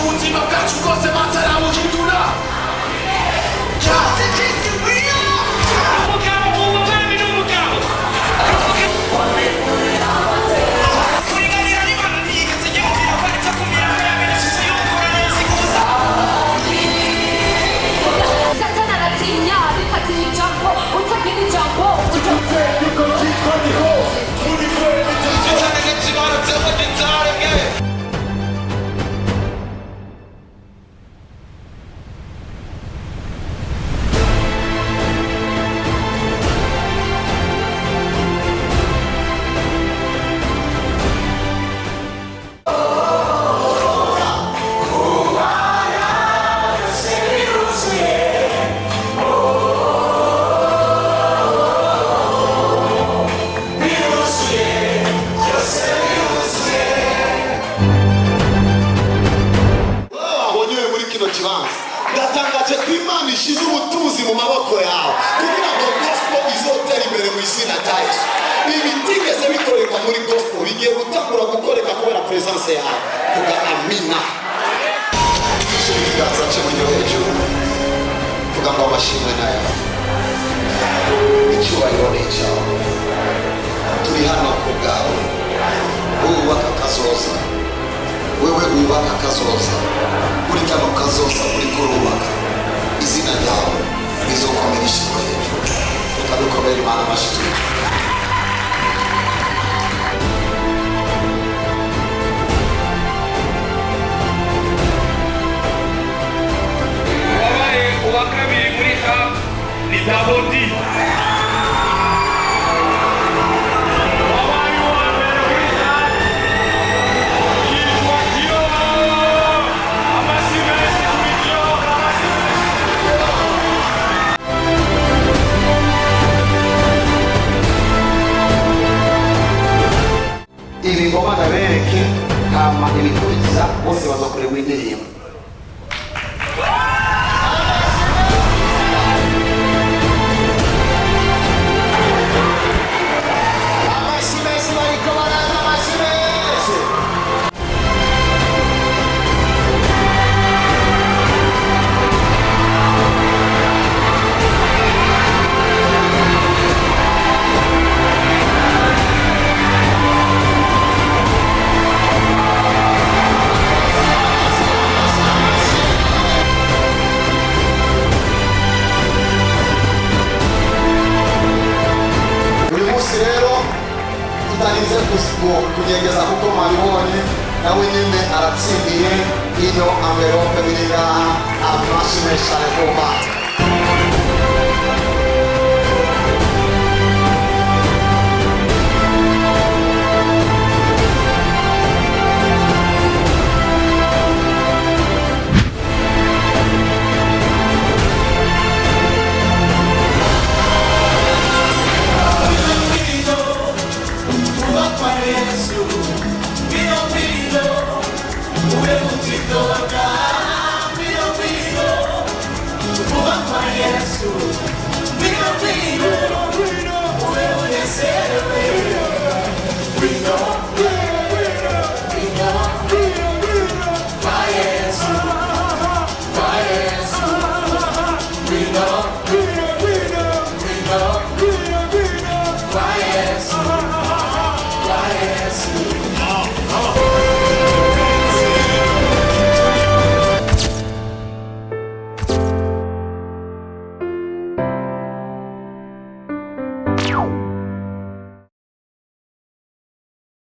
Ultima cazzo cose mazzara mucituna. Ciao, se ci si via. Un cavo. Fuori di mano di che se io tiro fare ciò con mia mia se io ancora non si cosa. Senza una razzigna, rifatti di giampo, un sacco di giampo, un giampo. Così quanti cose. Senza che ci va a pensare che ndatangaje ko Imana ishize ubutuzi mu maboko yawe kugira ngo gospel izotera imbere mu izina rya Yesu. Ibi bitigeze bikoreka muri gospel bigiye gutangura gukoreka kubera presence yawe. Vuga amina. Ibiganza cyo mu hejuru vuga ngo amashimwe nayo icyubahiro ni icyawe. Turi hano ku bwawe wubaka kazoza, wewe wubaka kazoza, uri kano kazoza uri kurubaka izina ryawe rizokomera ishimwe hejuru. Reka dukomere Imana amashyi. wabaye uwa kabiri muri ham ni Dawudi. Ibi ngoma ndabereke hama ibikurikiza bose bazokorerwa indirimbo. Kunyegeza kuko mwabibonye nawe nyine aratsindiye ino envelope biri ngaha. Amashyi menshi cyane ku Mana. Yes.